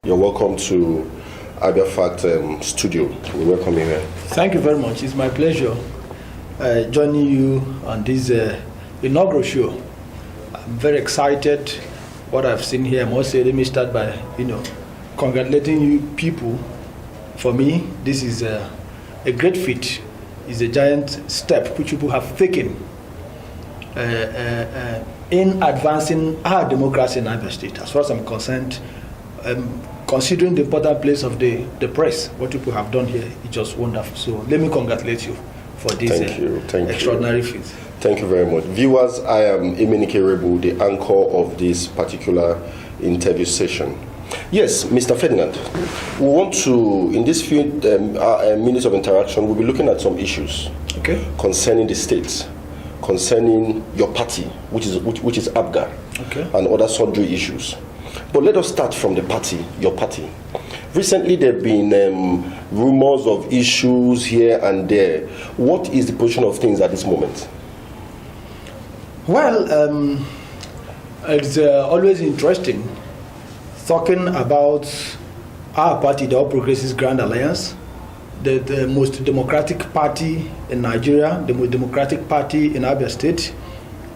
You're welcome to Abia Fact Studio. We welcome you here. Thank you very much. It's my pleasure joining you on this inaugural show. I'm very excited what I've seen here. I must say, let me start by congratulating you people. For me, this is a great feat. It's a giant step which people have taken in advancing our democracy in Abia State. As far as I'm concerned, considering the important place of the press, what people have done here is just wonderful. So let me congratulate you for this extraordinary feat. Thank you very much. Viewers, I am Emenike Rebu, the anchor of this particular interview session. Yes, Mr. Ferdinand, we want to, in this few minutes of interaction, we'll be looking at some issues concerning the states, concerning your party, which is ABGA, and other sundry issues. But let us start from the party, your party. Recently, there have been rumors of issues here and there. What is the position of things at this moment? Well, it's always interesting talking about our party, the All Progressives Grand Alliance, the most democratic party in Nigeria, the most democratic party in Abia State.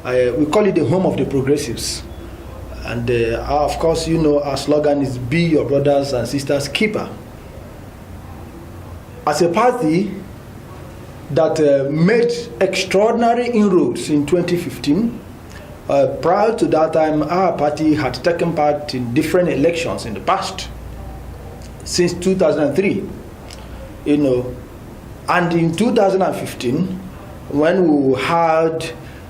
We call it the home of the progressives. And of course, our slogan is "Be your brothers and sisters keeper." As a party that made extraordinary inroads in 2015, prior to that time, our party had taken part in different elections in the past, since 2003. And in 2015, when we had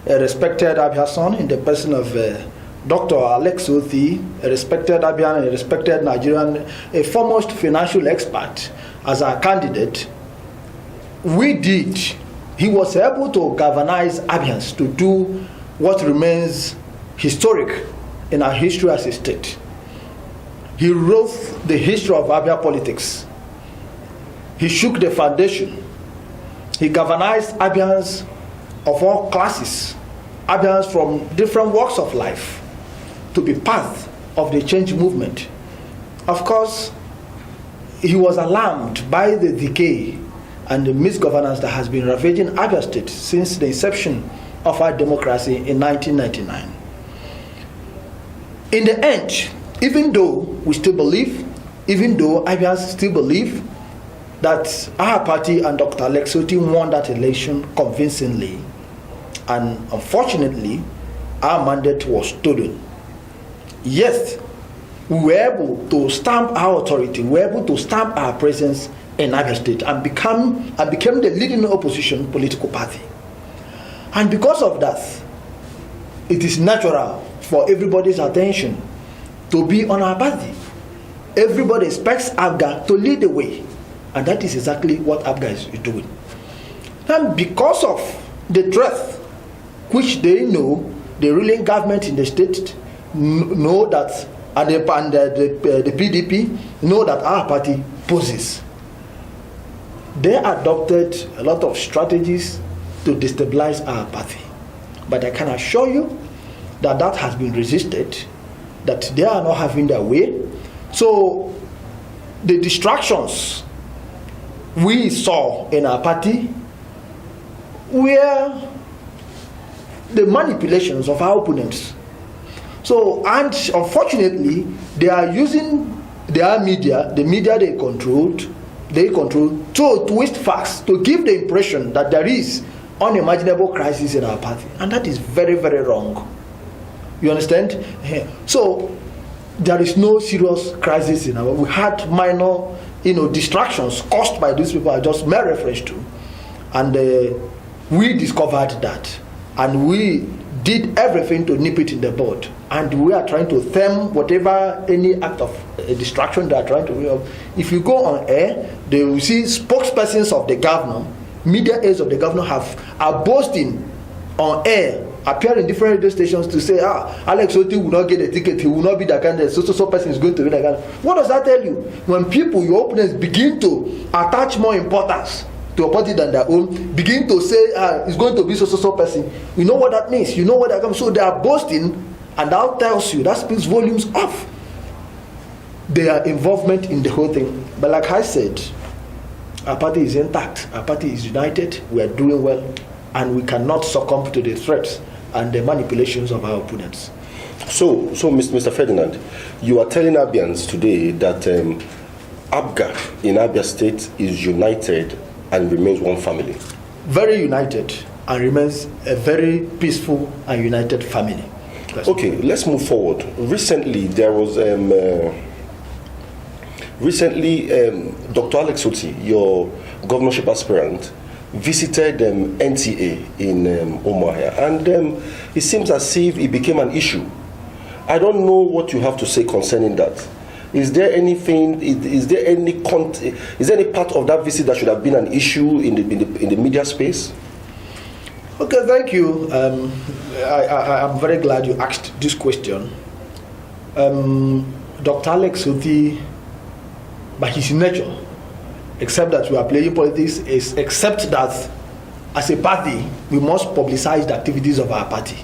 a respected Abia son in the person of Dr. Otti, a respected Abian, a respected Nigerian, a foremost financial expert as our candidate, he was able to galvanize Abians to do what remains historic in our history as a state. He wrote the history of Abia politics. He shook the foundation. He galvanized Abians of all classes, Abians from different walks of life, to be part of the change movement. Of course, he was alarmed by the decay and the misgovernance that has been ravaging Abia State since the inception of our democracy in 1999. In the end, even though Abians still believe that our party and Dr. Otti won that election convincingly, and unfortunately, our mandate was stolen. Yes, we were able to stamp our authority, we were able to stamp our presence in Abia State and became the leading opposition political party. And because of that, it is natural for everybody's attention to be on our party. Everybody expects ABGA to lead the way, and that is exactly what ABGA is doing. And because of the threat which they know, the ruling government in the state know that, and the PDP know that our party poses, they adopted a lot of strategies to destabilize our party. But I can assure you that that has been resisted, that they are not having their way. So the distractions we saw in our party were the manipulations of our opponents. So, and unfortunately, they are using their media, the media they control to twist facts, to give the impression that there is unimaginable crisis in our party. And that is very, very wrong. You understand? So, there is no serious crisis in our. We had minor, distractions caused by these people I just made reference to, and we discovered that, and we did everything to nip it in the bud, and we are trying to stem whatever any act of distraction they are trying to do. If you go on air, they will see spokespersons of the governor, media aides of the governor are boasting on air, appear in different radio stations to say, Alex Otti will not get a ticket, he will not be the candidate, so person is going to be the candidate. What does that tell you? When people, your opponents, begin to attach more importance to a party than their own, begin to say it's going to be so person, you know what that means, you know what that comes. So they are boasting, and that tells you, that speaks volumes of their involvement in the whole thing. But like I said, our party is intact, our party is united, we are doing well, and we cannot succumb to the threats and the manipulations of our opponents. So Mr. Ferdinand, you are telling Abians today that ABGA in Abia State is united and remains one family. Very united and remains a very peaceful and united family. Okay, let's move forward. Recently, there was Dr. Alex Otti, your governorship aspirant, visited NTA in Umuahia, and it seems as if it became an issue. I don't know what you have to say concerning that. Is there anything? Is there any part of that visit that should have been an issue in the media space? Okay, thank you. I'm very glad you asked this question. Dr. Alex Otti, by his nature, except that we are playing politics, except that as a party, we must publicize the activities of our party.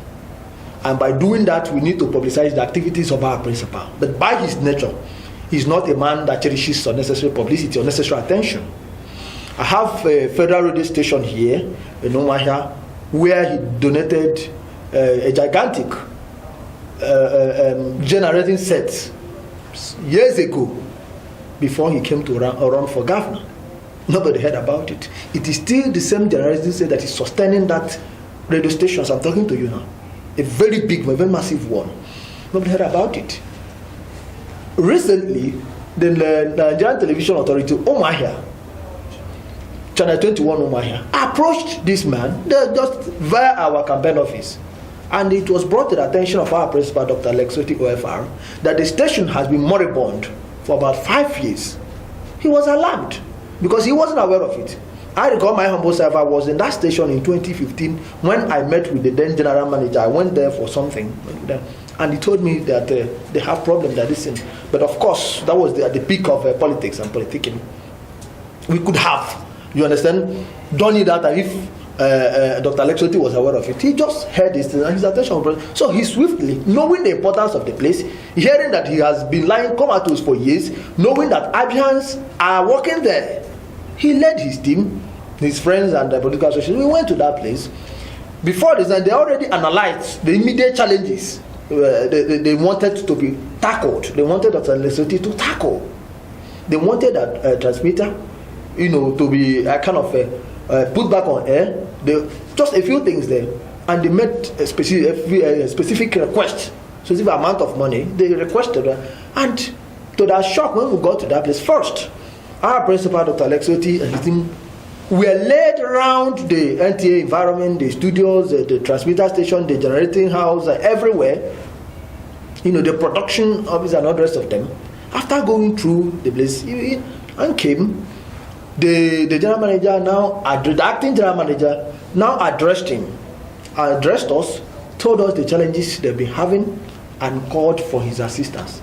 And by doing that, we need to publicize the activities of our principal. But by his nature, he's not a man that cherishes unnecessary publicity, unnecessary attention. I have a federal radio station here in Umuahia where he donated a gigantic generating set years ago before he came to run for governor. Nobody heard about it. It is still the same generating set that is sustaining that radio station as I'm talking to you now. A very big, a very massive one. Nobody heard about it. Recently, the Nigerian Television Authority, Umuahia, Channel 21 Umuahia, approached this man just via our campaign office. And it was brought to the attention of our principal, Dr. Alex Otti OFR, that the station has been moribund for about 5 years. He was alarmed because he wasn't aware of it. I recall my humble self, I was in that station in 2015 when I met with the then general manager. I went there for something, and he told me that they have problems that this thing. But of course, that was at the peak of politics and politicking. We could have, you understand, done it that if Dr. Alex Otti was aware of it. He just heard this thing and his attention was brought. So he swiftly, knowing the importance of the place, hearing that he has been lying comatose for years, knowing that Abians are working there, he led his team, his friends and the political association. We went to that place. Before this, and they already analyzed the immediate challenges they wanted to be tackled. They wanted Dr. Alex Otti to tackle. They wanted a transmitter, to be kind of put back on air. Just a few things there, and they made a specific request, specific amount of money. They requested, and to their shock, when we got to that place, first, our principal, Dr. Alex Otti, and his team were laid around the NTA environment, the studios, the transmitter station, the generating house, everywhere. The production office and all the rest of them. After going through the place, and came, the general manager the acting general manager now addressed us, told us the challenges they've been having, and called for his assistance.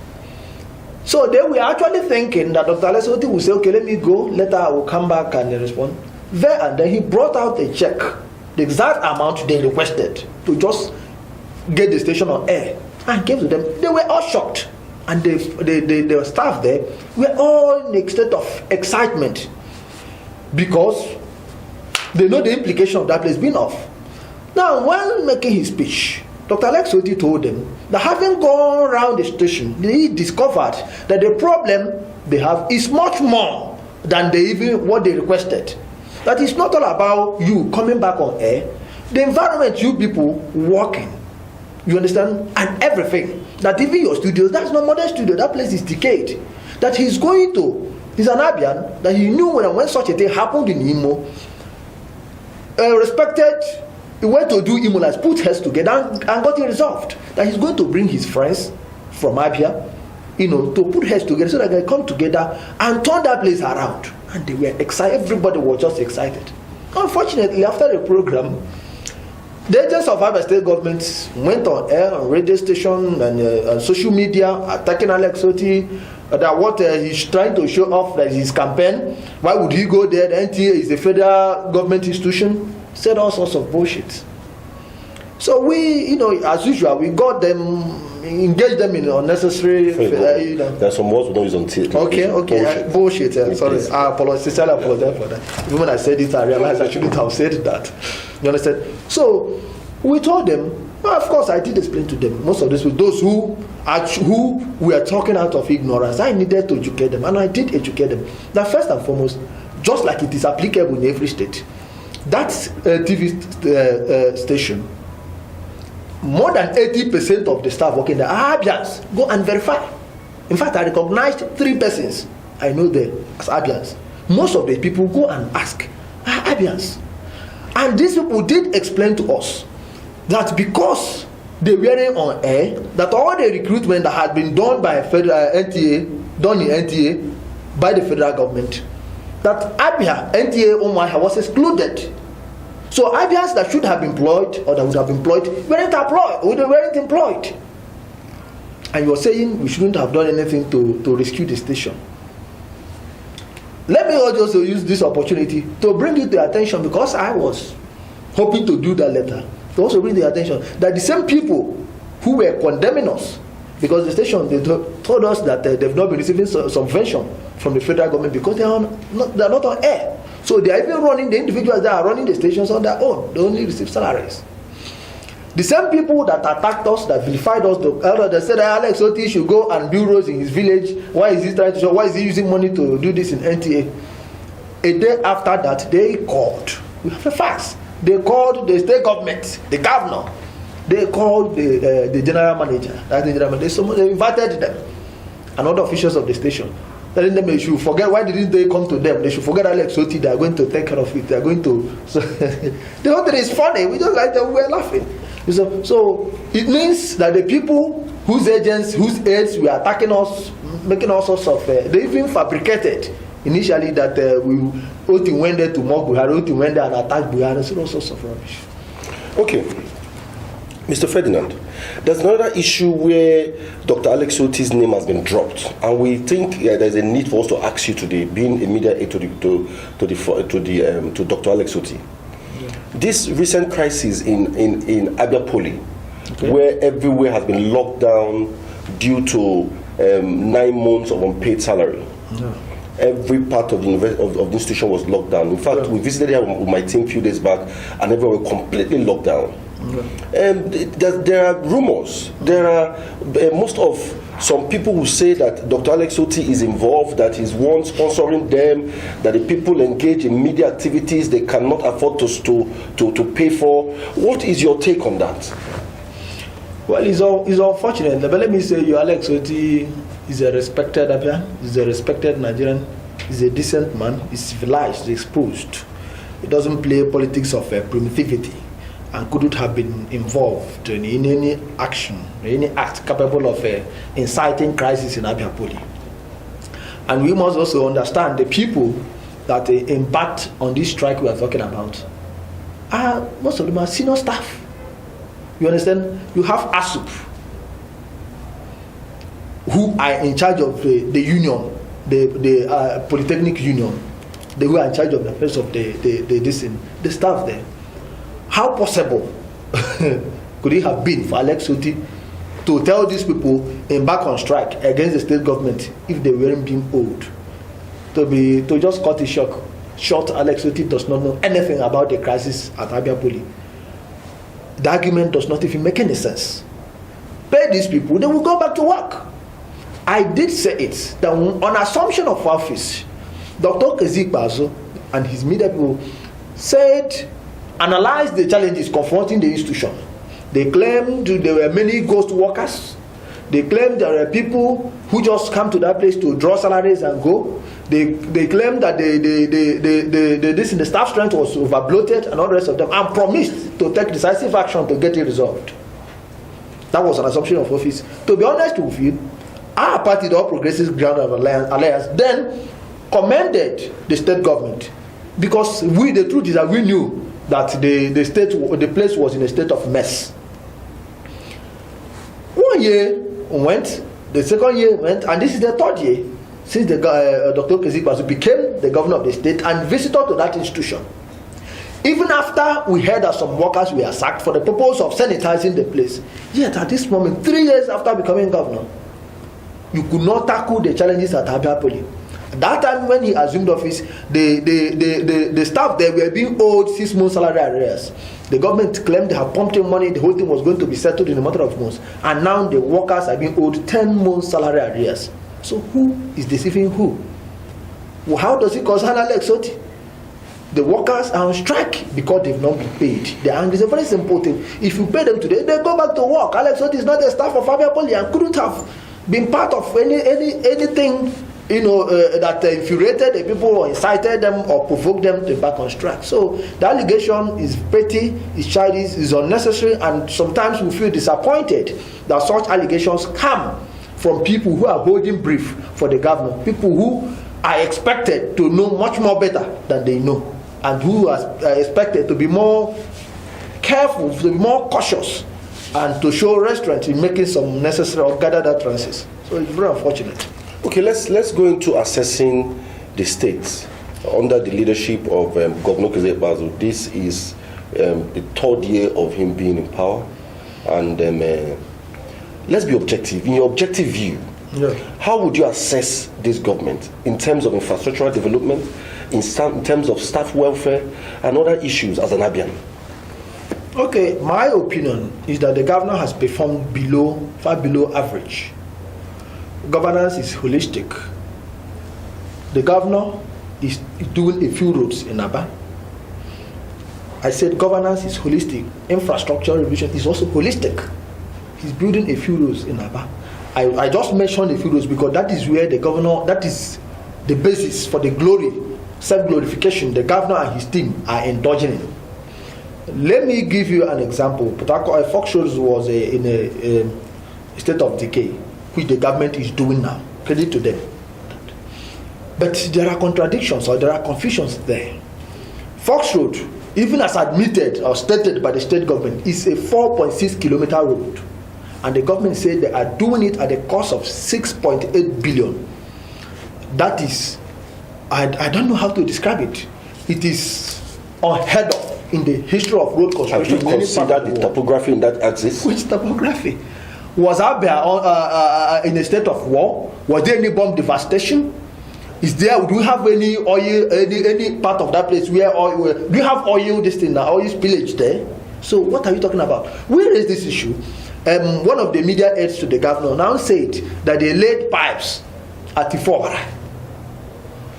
So they were actually thinking that Dr. Alex Otti would say, okay, let me go, later I will come back and respond. There and then he brought out a check, the exact amount they requested, to just get the station on air, and gave to them. They were all shocked, and the staff there were all in a state of excitement because they know the implication of that place being off. Now, while making his speech, Dr. Alex Otti told them that having gone around the station, he discovered that the problem they have is much more than what they requested. That it's not all about you coming back on air, the environment you people working, you understand, and everything. That even your studios, that's not modern studio, that place is decayed. That he's an Abian, that he knew when such a thing happened in Imo, respected. He went to do Imolas, put heads together and got it resolved. That he's going to bring his friends from Abia, to put heads together so that they come together and turn that place around. And they were excited. Everybody was just excited. Unfortunately, after the program, the agents of Abia State government went on air, on radio station and social media, attacking Alex Otti, that what he's trying to show off, that his campaign. Why would he go there? The NTA is a federal government institution. Said all sorts of bullshit. So we, as usual, we got them engage them in unnecessary. There's some words we don't use on TV. Okay. Bullshit. Sorry, I apologize. Sincerely apologize for that. Even when I said it, I realized I shouldn't have said that. You understand? So we told them. Well, of course, I did explain to them. Most of this was those who were talking out of ignorance. I needed to educate them, and I did educate them. That first and foremost, just like it is applicable in every state, that TV station, more than 80% of the staff working there are Abians. Go and verify. In fact, I recognized 3 persons I know there as Abians. Most of the people go and ask, are Abians? And these people did explain to us that because they were on air, that all the recruitment that had been done by federal NTA, done in NTA by the federal government, that Abia, NTA Omaha was excluded. So Abians that should have been employed or that would have been employed weren't employed. And you're saying we shouldn't have done anything to rescue the station. Let me also use this opportunity to bring it to attention, because I was hoping to do that later, to also bring the attention that the same people who were condemning us, because the station, they told us that they've not been receiving subvention from the federal government because they are not on air. So they are even running, the individuals that are running the stations on their own. They only receive salaries. The same people that attacked us, that vilified us, they said that Alex Otti should go and build roads in his village. Why is he trying to show? Why is he using money to do this in NTA? A day after that, they called. We have a fax. They called the state government, the governor. They called the general manager. That's the general manager. They invited them and other officials of the station, telling them they should forget. Why didn't they come to them? They should forget Alex Otti. They are going to take care of it. They are going to. So the whole thing is funny. We just like that. We were laughing. So it means that the people whose agents, whose aides were attacking us, making all sorts of. They even fabricated initially that Otti went there to mock Buhari. Otti went there and attacked Buhari. So all sorts of rubbish. Okay. Mr. Ferdinand, there's another issue where Dr. Alex Otti's name has been dropped, and we think there's a need for us to ask you today, being a media aide to Dr. Alex Otti. Yeah. This recent crisis in Abia Poly, where everywhere has been locked down due to 9 months of unpaid salary. Yeah. Every part of the institution was locked down. In fact, we visited here with my team a few days back, and everywhere was completely locked down. There are rumors. There are most of some people who say that Dr. Alex Otti is involved, that he's one sponsoring them, that the people engage in media activities they cannot afford to pay for. What is your take on that? Well, it's unfortunate, but let me say, Alex Otti is a respected Abian, he's a respected Nigerian, he's a decent man, he's civilized, he's exposed. He doesn't play politics of primitivity, and couldn't have been involved in any action, any act capable of inciting crisis in Abia Poly. And we must also understand the people that embarked on this strike we are talking about are, most of them are senior staff. You understand? You have ASUP, who are in charge of the union, the Polytechnic Union. They were in charge of the affairs of the staff there. How possible could it have been for Alex Otti to tell these people embark on strike against the state government if they weren't being owed? To just cut it short, Alex Otti does not know anything about the crisis at Abia Poly. The argument does not even make any sense. Pay these people, they will go back to work. I did say it, that on assumption of office, Dr. Okezie Ikpeazu and his media people said, analyze the challenges confronting the institution. They claimed there were many ghost workers. They claimed there were people who just come to that place to draw salaries and go. They claimed that the staff strength was overbloated and all the rest of them, and promised to take decisive action to get it resolved. That was an assumption of office. To be honest with you, our party, the All Progressives Ground Alliance, then commended the state government, because the truth is that we knew that the place was in a state of mess. 1 year went, the second year went, and this is the third year since Dr. Okezie Ikpeazu became the governor of the state and visitor to that institution. Even after we heard that some workers were sacked for the purpose of sanitizing the place, yet at this moment, 3 years after becoming governor, you could not tackle the challenges at Abia Poly. At that time when he assumed office, the staff there were being owed 6 months salary arrears. The government claimed they had pumped in money, the whole thing was going to be settled in a matter of months. And now the workers are being owed 10 months salary arrears. So who is deceiving who? Well, how does it concern Alex Otti? The workers are on strike because they've not been paid. They're angry. It's a very simple thing. If you pay them today, they go back to work. Alex Otti is not a staff of Abia Poly and couldn't have been part of anything that infuriated the people or incited them or provoked them to back on strike. So the allegation is petty, is childish, is unnecessary, and sometimes we feel disappointed that such allegations come from people who are holding brief for the government, people who are expected to know much more better than they know, and who are expected to be more careful, to be more cautious, and to show restraint in making some necessary or gathered utterances. So it's very unfortunate. Okay, let's go into assessing the states under the leadership of Governor Okezie Ikpeazu. This is the 3rd year of him being in power, and let's be objective. In your objective view, how would you assess this government in terms of infrastructural development, in terms of staff welfare, and other issues as an Abian? Okay, my opinion is that the governor has performed far below average. Governance is holistic. The governor is doing a few roads in Aba. I said governance is holistic. Infrastructure revision is also holistic. He's building a few roads in Aba. I just mentioned a few roads because that is where the governor, that is the basis for the glory, self-glorification the governor and his team are indulging in. Let me give you an example. Fox Roads was in a state of decay, which the government is doing now. Credit to them. But there are contradictions or there are confusions there. Fox Road, even as admitted or stated by the state government, is a 4.6 kilometer road. And the government said they are doing it at the cost of 6.8 billion. That is, I don't know how to describe it. It is unheard of in the history of road construction. Have you considered the topography in that axis? Which topography? Was Abia in a state of war? Was there any bomb devastation? Do we have any oil, any part of that place where oil? Do you have oil oil spillage there? So what are you talking about? Where is this issue? One of the media aides to the governor now said that they laid pipes at Ifobara.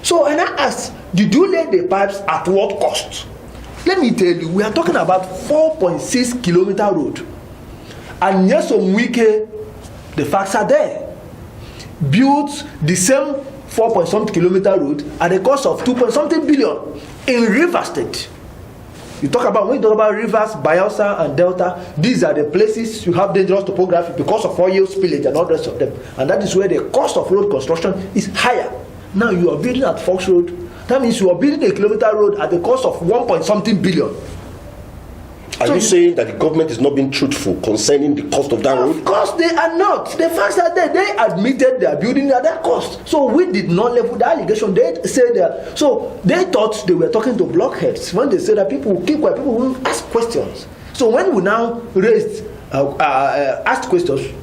So and I asked, did you lay the pipes at what cost? Let me tell you, we are talking about 4.6 kilometer road. And Nyesom Wike, the facts are there. Built the same 4-point-something kilometer road at the cost of 2-point-something billion in River State. When you talk about rivers, Bayelsa and Delta, these are the places you have dangerous topography because of oil spillage and all the rest of them. And that is where the cost of road construction is higher. Now you are building at Fox Road. That means you are building a kilometer road at the cost of 1-point-something billion. Are you saying that the government is not being truthful concerning the cost of that road? Of course they are not. The facts are there. They admitted they are building at that cost. So we did not level the allegation. They said that. So they thought they were talking to blockheads when they said that people will keep quiet, people will ask questions. So when we now asked questions,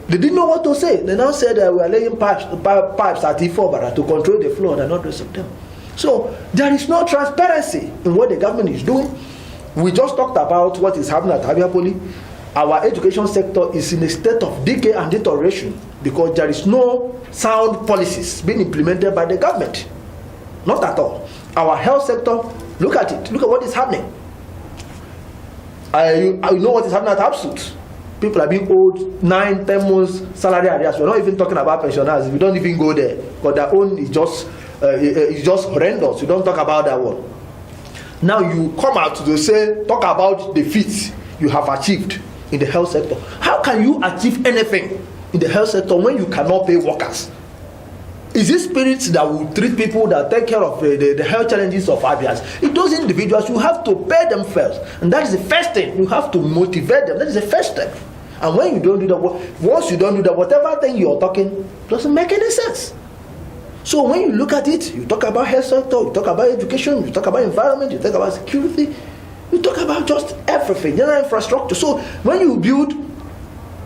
they didn't know what to say. They now said we are laying pipes at Ifobara to control the flood and all the rest of them. So there is no transparency in what the government is doing. We just talked about what is happening at Abia Poly. Our education sector is in a state of decay and deterioration because there is no sound policies being implemented by the government. Not at all. Our health sector, look at it. Look at what is happening. I know what is happening at Absolute. People are being owed 9-10 months salary arrears. We're not even talking about pensioners. We don't even go there. But their own is just horrendous. We don't talk about that one. Now you come out to say, talk about the feats you have achieved in the health sector. How can you achieve anything in the health sector when you cannot pay workers? Is it spirits that will treat people, that take care of the health challenges of Abians? If those individuals, you have to pay them first. And that is the first thing. You have to motivate them. That is the first step. And when you don't do that, once you don't do that, whatever thing you're talking doesn't make any sense. So when you look at it, you talk about health sector, you talk about education, you talk about environment, you talk about security, you talk about just everything, general infrastructure. So when you build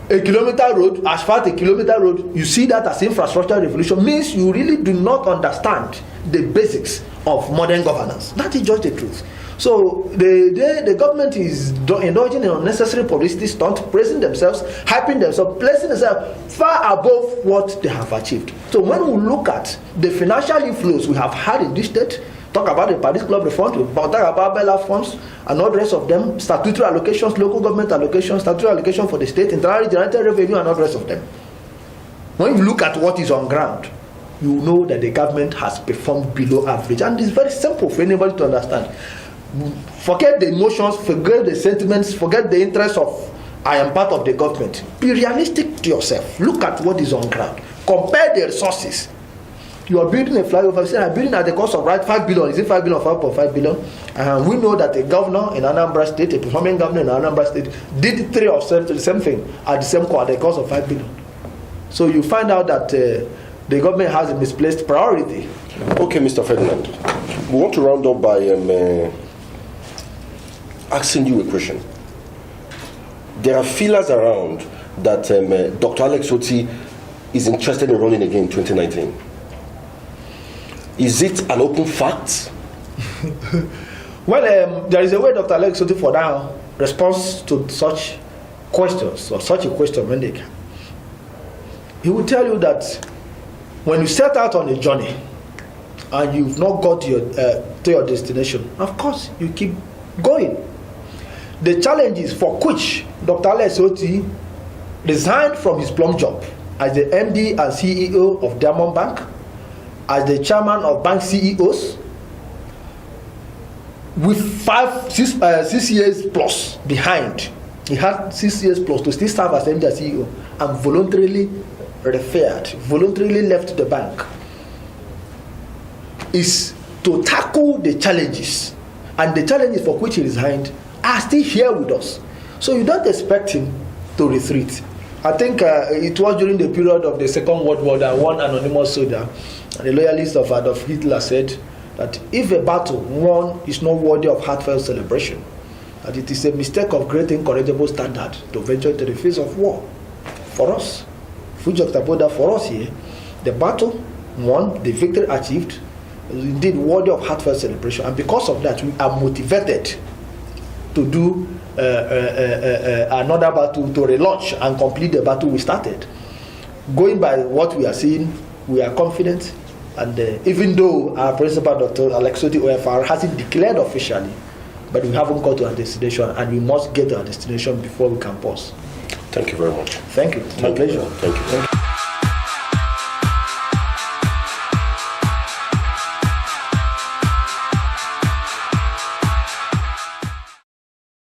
a kilometer road, asphalt a kilometer road, you see that as infrastructure revolution, means you really do not understand the basics of modern governance. That is just the truth. So the government is indulging in unnecessary publicity stunt, praising themselves, hyping themselves, placing themselves far above what they have achieved. So when we look at the financial inflows we have had in this state, talk about the Paris Club reforms, we talk about Bella funds and all the rest of them, statutory allocations, local government allocations, statutory allocation for the state, internally generated revenue and all the rest of them. When you look at what is on ground, you know that the government has performed below average, and it's very simple for anybody to understand. Forget the emotions, forget the sentiments, forget the interests of I am part of the government. Be realistic to yourself. Look at what is on ground. Compare the resources. You are building a flyover. You say, I'm building at the cost of 5 billion. Is it 5 billion or 5.5 billion? And we know that a governor in Anambra State, a performing governor in Anambra State, did 3 of the same thing at the same cost at the cost of 5 billion. So you find out that the government has a misplaced priority. Okay, Mr. Ferdinand, we want to round up by asking you a question. There are feelers around that Dr. Alex Otti is interested in running again in 2019. Is it an open fact? Well, there is a way Dr. Alex Otti for now responds to such questions, or such a question when they come. He will tell you that when you set out on a journey and you've not got to your destination, of course you keep going. The challenges for which Dr. Alex Otti resigned from his plum job as the MD and CEO of Diamond Bank, as the chairman of bank CEOs, with 6 years plus behind. He had 6 years plus to still serve as MD and CEO, and voluntarily voluntarily left the bank, is to tackle the challenges, and the challenges for which he resigned are still here with us. So you don't expect him to retreat. I think it was during the period of the Second World War that one anonymous soldier, the loyalist of Adolf Hitler, said that if a battle won is not worthy of heartfelt celebration, that it is a mistake of great incorrigible standard to venture into the face of war. For us, if we juxtapose that for us here, the battle won, the victory achieved, is indeed worthy of heartfelt celebration, and because of that we are motivated to do another battle, to relaunch and complete the battle we started. Going by what we are seeing, we are confident, and even though our principal, Dr. Alex Otti OFR, hasn't declared officially, but we haven't got to our destination, and we must get to our destination before we can pause. Thank you very much. Thank you. My pleasure. Thank you.